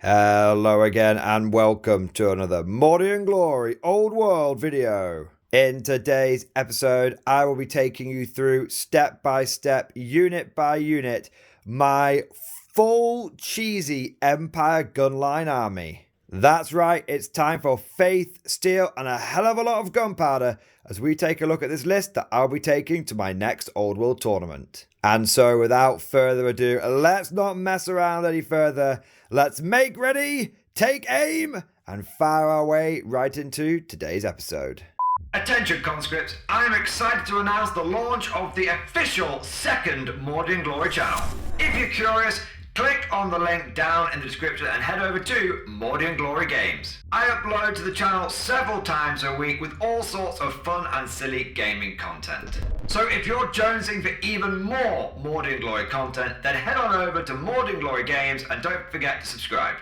Hello again and welcome to another Mordian Glory Old World video. In today's episode, I will be taking you through step by step, unit by unit, my full cheesy Empire Gunline army. That's right, it's time for faith, steel and a hell of a lot of gunpowder as we take a look at this list that I'll be taking to my next Old World tournament. And so without further ado, let's not mess around any further. Let's make ready, take aim, and fire our way right into today's episode. Attention conscripts, I am excited to announce the launch of the official second Mordian Glory channel. If you're curious, click on the link down in the description and head over to Mordian Glory Games. I upload to the channel several times a week with all sorts of fun and silly gaming content. So if you're jonesing for even more Mordian Glory content, then head on over to Mordian Glory Games and don't forget to subscribe.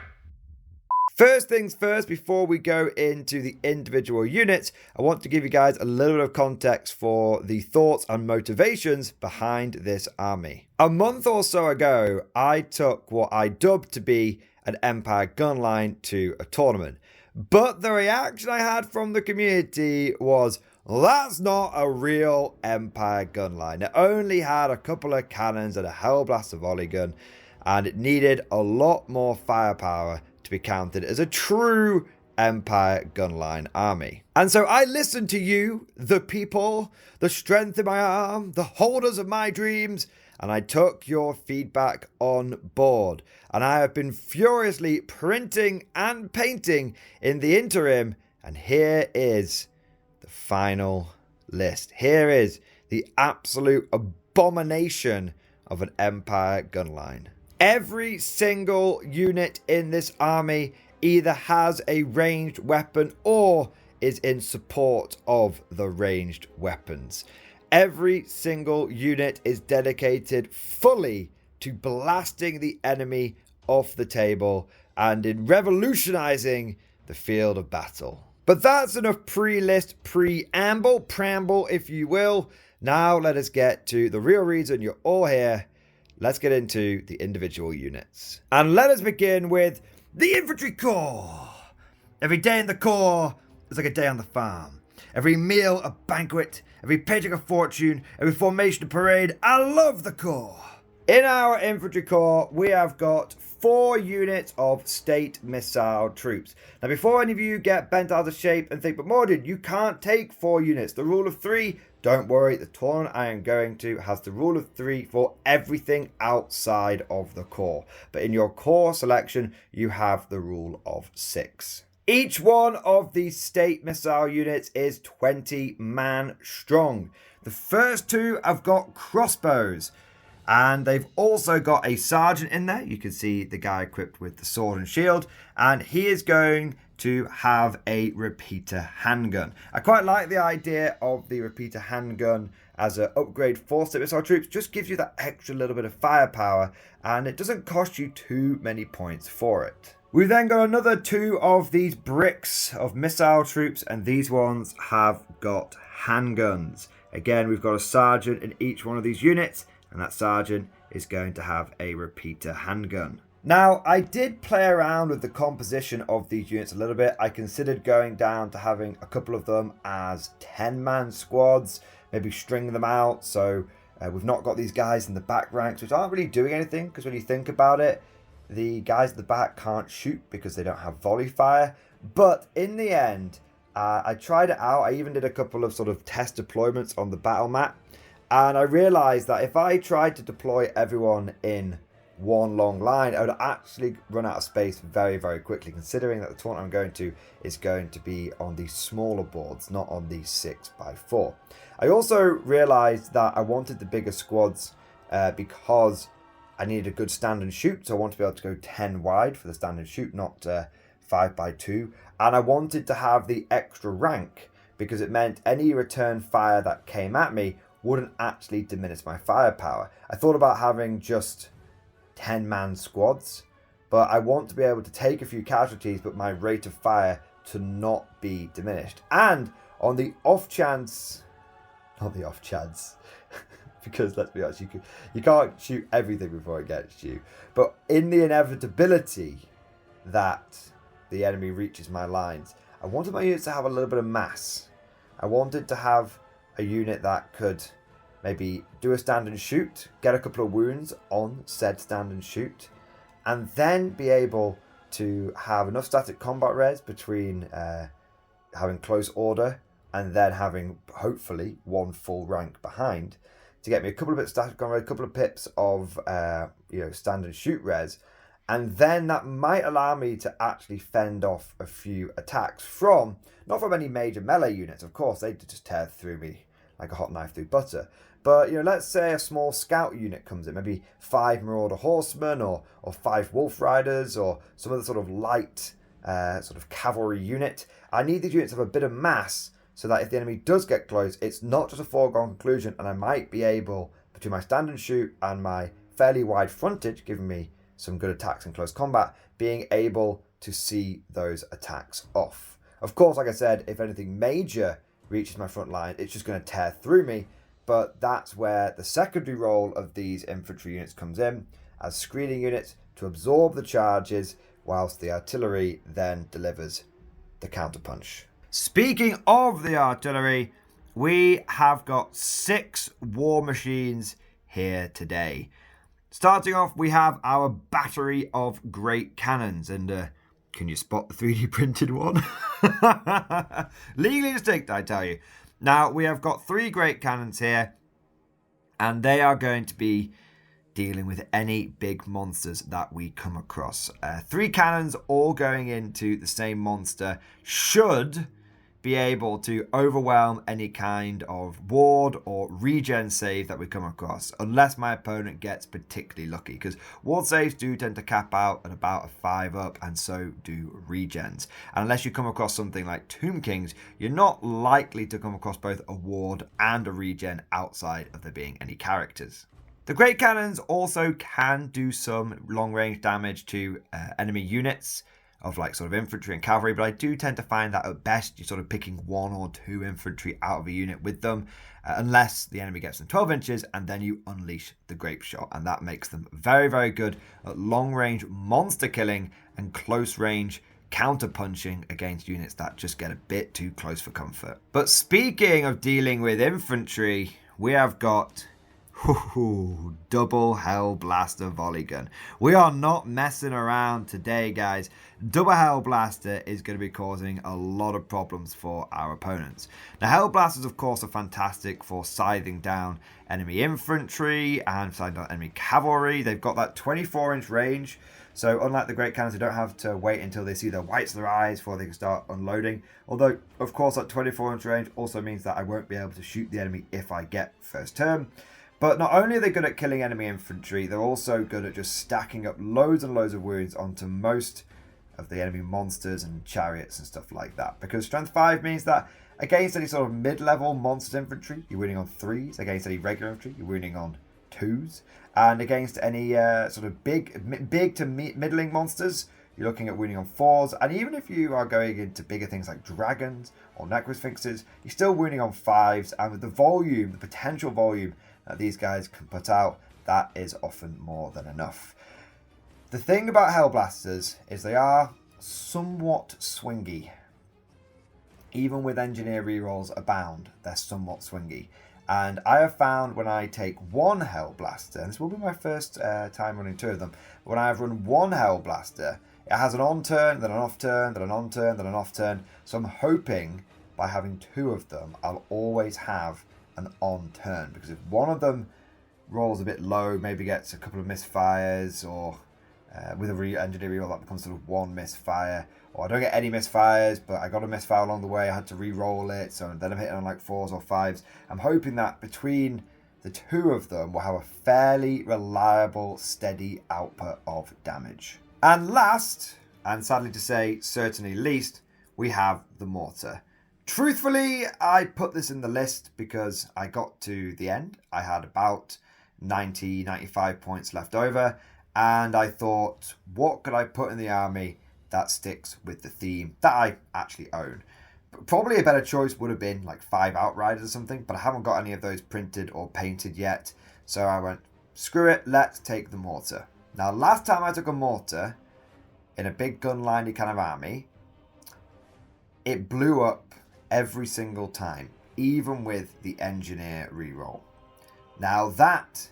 First things first, before we go into the individual units, I want to give you guys a little bit of context for the thoughts and motivations behind this army. A month or so ago, I took what I dubbed to be an Empire Gunline to a tournament. But the reaction I had from the community was, that's not a real Empire Gunline. It only had a couple of cannons and a Hellblaster volley gun, and it needed a lot more firepower to be counted as a true Empire Gunline army. And so I listened to you, the people, the strength in my arm, the holders of my dreams, and I took your feedback on board. And I have been furiously printing and painting in the interim, and here is the final list. Here is the absolute abomination of an Empire Gunline. Every single unit in this army either has a ranged weapon or is in support of the ranged weapons. Every single unit is dedicated fully to blasting the enemy off the table and in revolutionizing the field of battle. But that's enough pre-list preamble if you will. Now let us get to the real reason you're all here. Let's get into the individual units. And let us begin with the Infantry Corps. Every day in the Corps is like a day on the farm. Every meal a banquet. Every paycheck a fortune. Every formation a parade. I love the Corps. In our Infantry Corps, we have got 4 units of state missile troops. Now, before any of you get bent out of shape and think, but Mordian, you can't take 4 units. The rule of 3. Don't worry, the tournament I am going to has the rule of 3 for everything outside of the core. But in your core selection, you have the rule of 6. Each one of these state missile units is 20 man strong. The first 2 have got crossbows. And they've also got a sergeant in there. You can see the guy equipped with the sword and shield. And he is going to have a repeater handgun. I quite like the idea of the repeater handgun as an upgrade for state missile troops. Just gives you that extra little bit of firepower. And it doesn't cost you too many points for it. We've then got another 2 of these bricks of missile troops. And these ones have got handguns. Again, we've got a sergeant in each one of these units. And that sergeant is going to have a repeater handgun. Now, I did play around with the composition of these units a little bit. I considered going down to having a couple of them as 10-man squads, maybe string them out. So we've not got these guys in the back ranks, which aren't really doing anything. Because when you think about it, the guys at the back can't shoot because they don't have volley fire. But in the end, I tried it out. I even did a couple of sort of test deployments on the battle map. And I realized that if I tried to deploy everyone in one long line, I would actually run out of space very, very quickly, considering that the tournament I'm going to is going to be on these smaller boards, not on these 6x4. I also realized that I wanted the bigger squads because I needed a good stand and shoot. So I want to be able to go 10 wide for the stand and shoot, not 5x2. And I wanted to have the extra rank because it meant any return fire that came at me wouldn't actually diminish my firepower. I thought about having just 10-man squads, but I want to be able to take a few casualties, but my rate of fire to not be diminished. And on the off chance, not the off chance, because let's be honest, you can't shoot everything before it gets you, but in the inevitability that the enemy reaches my lines, I wanted my units to have a little bit of mass. I wanted to have a unit that could maybe do a stand and shoot, get a couple of wounds on said stand and shoot, and then be able to have enough static combat res between having close order and then having hopefully one full rank behind to get me a couple of bits of static combat, a couple of pips of stand and shoot res, and then that might allow me to actually fend off a few attacks from, not from any major melee units, of course, they just tear through me like a hot knife through butter. But, let's say a small scout unit comes in, maybe 5 Marauder Horsemen or 5 Wolf Riders or some other sort of light sort of cavalry unit. I need these units to have a bit of mass so that if the enemy does get close, it's not just a foregone conclusion, and I might be able, between my stand and shoot and my fairly wide frontage, giving me some good attacks in close combat, being able to see those attacks off. Of course, like I said, if anything major reaches my front line, it's just going to tear through me, but that's where the secondary role of these infantry units comes in, as screening units to absorb the charges, whilst the artillery then delivers the counterpunch. Speaking of the artillery, we have got 6 war machines here today. Starting off, we have our battery of great cannons, and can you spot the 3D printed one? Legally distinct, I tell you. Now, we have got 3 great cannons here, and they are going to be dealing with any big monsters that we come across. 3 cannons all going into the same monster should be able to overwhelm any kind of ward or regen save that we come across, unless my opponent gets particularly lucky, because ward saves do tend to cap out at about a 5 up, and so do regens. And unless you come across something like Tomb Kings, you're not likely to come across both a ward and a regen outside of there being any characters. The great cannons also can do some long range damage to enemy units of like sort of infantry and cavalry, but I do tend to find that at best you're sort of picking 1 or 2 infantry out of a unit with them, unless the enemy gets them 12 inches, and then you unleash the grape shot, and that makes them very, very good at long range monster killing and close range counter punching against units that just get a bit too close for comfort. But speaking of dealing with infantry, we have got double Hell Blaster volley gun. We are not messing around today, guys. Double Hell Blaster is going to be causing a lot of problems for our opponents. Now, Hell Blasters, of course, are fantastic for scything down enemy infantry and scything down enemy cavalry. They've got that 24-inch range, so unlike the great cannons, they don't have to wait until they see the whites of their eyes before they can start unloading. Although, of course, that 24-inch range also means that I won't be able to shoot the enemy if I get first turn. But not only are they good at killing enemy infantry, they're also good at just stacking up loads and loads of wounds onto most of the enemy monsters and chariots and stuff like that. Because Strength 5 means that against any sort of mid-level monster infantry, you're winning on 3s. Against any regular infantry, you're winning on 2s. And against any sort of big to middling monsters, you're looking at winning on 4s. And even if you are going into bigger things like dragons or necrosphinxes, you're still winning on 5s. And with the volume, the potential volume that these guys can put out, that is often more than enough. The thing about Hellblasters is they are somewhat swingy. Even with engineer rerolls abound, they're somewhat swingy. And I have found when I take one Hellblaster, and this will be my first time running 2 of them, but when I have run one Hellblaster, it has an on turn, then an off turn, then an on turn, then an off turn. So I'm hoping by having 2 of them, I'll always have an on turn, because if one of them rolls a bit low, maybe gets a couple of misfires, or with a engineer reroll that becomes sort of 1 misfire, or I don't get any misfires but I got a misfire along the way, I had to re-roll it, so then I'm hitting on like 4s or 5s. I'm hoping that between the 2 of them we'll have a fairly reliable, steady output of damage. And last, and sadly to say certainly least, we have the mortar. Truthfully, I put this in the list because I got to the end. I had about 95 points left over, and I thought, what could I put in the army that sticks with the theme that I actually own? Probably a better choice would have been like 5 Outriders or something, but I haven't got any of those printed or painted yet, so I went, screw it, let's take the mortar. Now, last time I took a mortar, in a big gunliney kind of army, it blew up every single time, even with the engineer reroll. Now that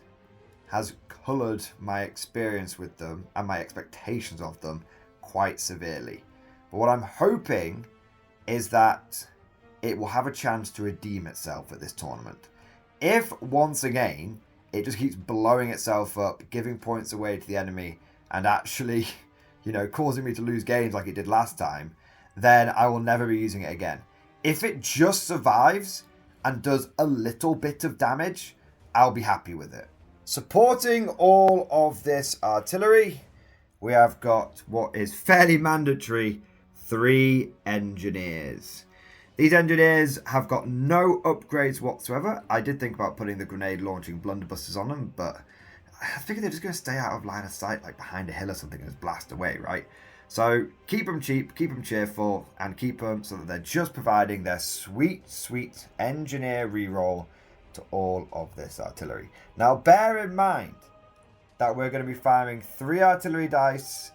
has coloured my experience with them and my expectations of them quite severely. But what I'm hoping is that it will have a chance to redeem itself at this tournament. If, once again, it just keeps blowing itself up, giving points away to the enemy, and actually, causing me to lose games like it did last time, then I will never be using it again. If it just survives and does a little bit of damage, I'll be happy with it. Supporting all of this artillery, we have got what is fairly mandatory 3 engineers. These engineers have got no upgrades whatsoever. I did think about putting the grenade launching blunderbusters on them, but I figured they're just going to stay out of line of sight, like behind a hill or something, and just blast away, right? So keep them cheap, keep them cheerful, and keep them so that they're just providing their sweet, sweet engineer reroll to all of this artillery. Now bear in mind that we're going to be firing 3 artillery dice,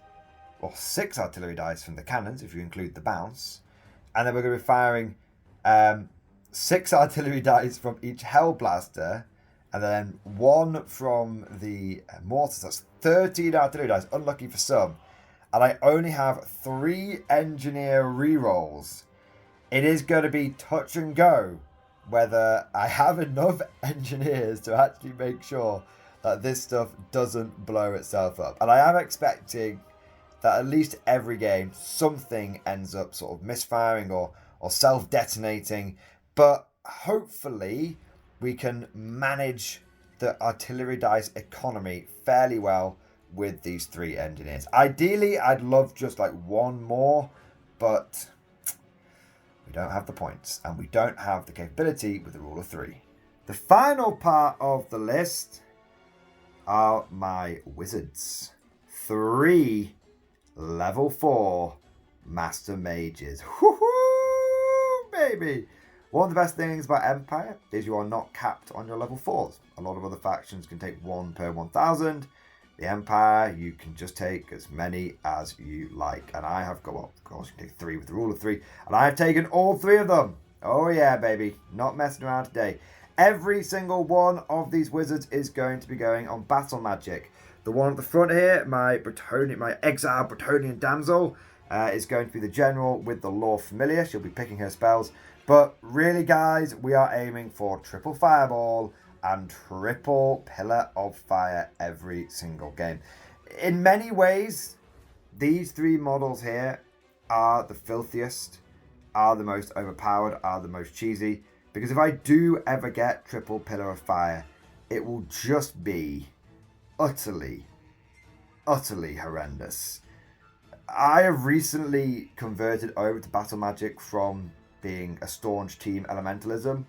or 6 artillery dice from the cannons, if you include the bounce. And then we're going to be firing 6 artillery dice from each Hellblaster, and then 1 from the mortars. That's 13 artillery dice, unlucky for some. And I only have 3 engineer rerolls. It is going to be touch and go whether I have enough engineers to actually make sure that this stuff doesn't blow itself up. And I am expecting that at least every game something ends up sort of misfiring or self-detonating, but hopefully we can manage the artillery dice economy fairly well with these 3 engineers. Ideally, I'd love just like 1 more, but we don't have the points and we don't have the capability with the rule of 3. The final part of the list are my wizards. 3 level 4 master mages. Woohoo, baby! One of the best things about Empire is you are not capped on your level 4s. A lot of other factions can take 1 per 1,000. The Empire, you can just take as many as you like. And I have got, well, of course, you can take 3 with the rule of 3. And I have taken all 3 of them. Oh yeah, baby. Not messing around today. Every single one of these wizards is going to be going on battle magic. The one at the front here, my exile Bretonnian damsel, is going to be the general with the lore familiar. She'll be picking her spells. But really, guys, we are aiming for triple fireball and triple pillar of fire every single game. In many ways, these 3 models here are the filthiest, are the most overpowered, are the most cheesy. Because if I do ever get triple pillar of fire, it will just be utterly horrendous. I have recently converted over to battle magic from being a staunch team elementalism,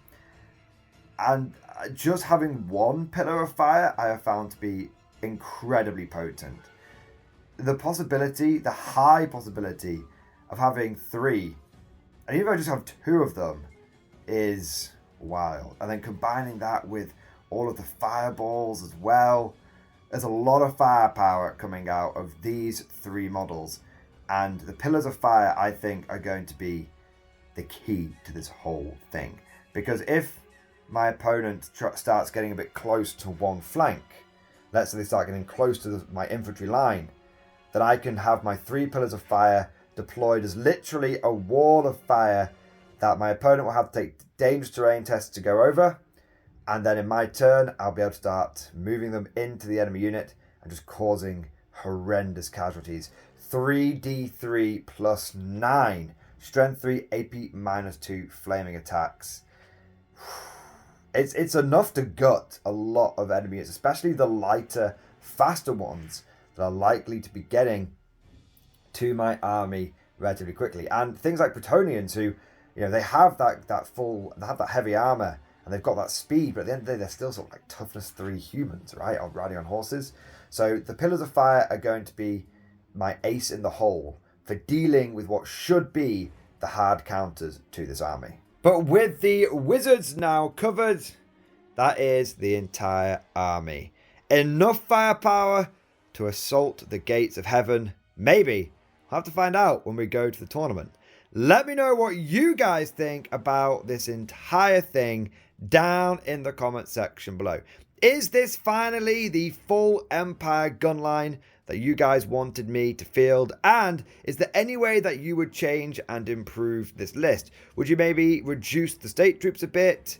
and just having 1 pillar of fire I have found to be incredibly potent. The high possibility of having 3, and even if I just have 2 of them, is wild. And then combining that with all of the fireballs as well, there's a lot of firepower coming out of these 3 models, and the pillars of fire I think are going to be the key to this whole thing. Because if my opponent starts getting a bit close to one flank, let's say they start getting close to my infantry line, then I can have my 3 pillars of fire deployed as literally a wall of fire that my opponent will have to take dangerous terrain tests to go over. And then in my turn, I'll be able to start moving them into the enemy unit and just causing horrendous casualties. 3d3 plus 9. Strength 3, AP -2, flaming attacks. It's enough to gut a lot of enemies, especially the lighter, faster ones that are likely to be getting to my army relatively quickly. And things like Bretonnians who, they have that heavy armor and they've got that speed, but at the end of the day, they're still sort of like toughness 3 humans, right? Or riding on horses. So the pillars of fire are going to be my ace in the hole for dealing with what should be the hard counters to this army. But with the wizards now covered, that is the entire army. Enough firepower to assault the gates of heaven, maybe We'll have to find out when we go to the tournament. Let me know what you guys think about this entire thing down in the comment section below. Is this finally the full Empire gunline that you guys wanted me to field? And is there any way that you would change and improve this list? Would you maybe reduce the state troops a bit,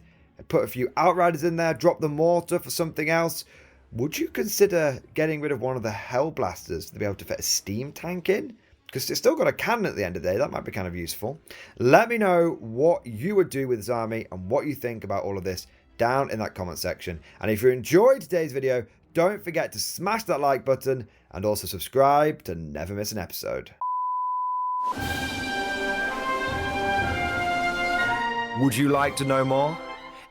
put a few outriders in there, drop the mortar for something else? Would you consider getting rid of one of the Hellblasters to be able to fit a steam tank in? Because it's still got a cannon at the end of the day. That might be kind of useful. Let me know what you would do with this army and what you think about all of this down in that comment section. And if you enjoyed today's video, don't forget to smash that like button and also subscribe to never miss an episode. Would you like to know more?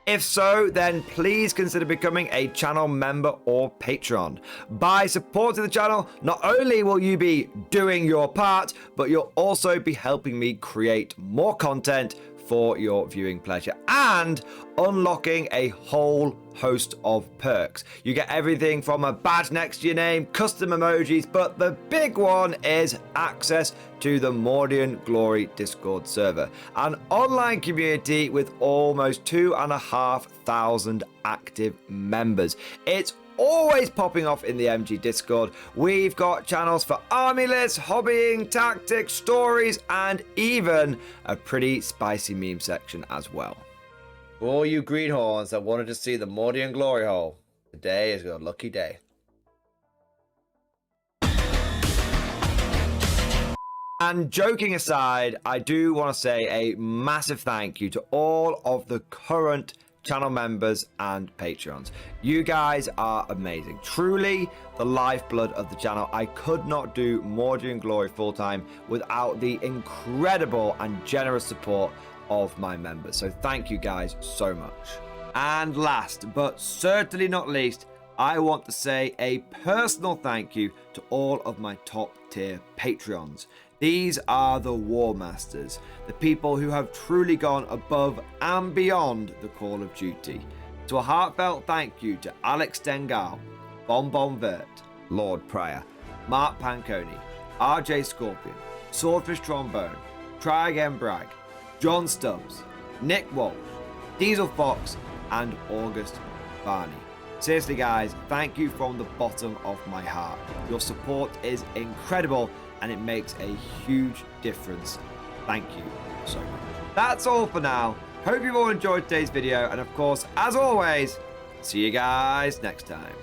If so, then please consider becoming a channel member or patron. By supporting the channel, not only will you be doing your part, but you'll also be helping me create more content for your viewing pleasure and unlocking a whole host of perks. You get everything from a badge next to your name, custom emojis, but the big one is access to the Mordian Glory Discord server, an online community with almost 2,500 active members. It's always popping off in the MG Discord. We've got channels for army lists, hobbying, tactics, stories, and even a pretty spicy meme section as well. For all you greenhorns that wanted to see the Mordian glory hole, today is your lucky day. And joking aside, I do want to say a massive thank you to all of the current channel members and patrons. You guys are amazing, truly the lifeblood of the channel. I could not do Mordian Glory full-time without the incredible and generous support of my members, so thank you guys so much. And last but certainly not least, I want to say a personal thank you to all of my top tier Patreons. These are the War Masters, the people who have truly gone above and beyond the call of duty. So a heartfelt thank you to Alex Dengal, Bon Vert, Lord Pryor, Mark Panconi, RJ Scorpion, Swordfish Trombone, Try Again Bragg, John Stubbs, Nick Walsh, Diesel Fox, and August Barney. Seriously guys, thank you from the bottom of my heart. Your support is incredible and it makes a huge difference. Thank you so much. That's all for now. Hope you've all enjoyed today's video, and of course, as always, see you guys next time.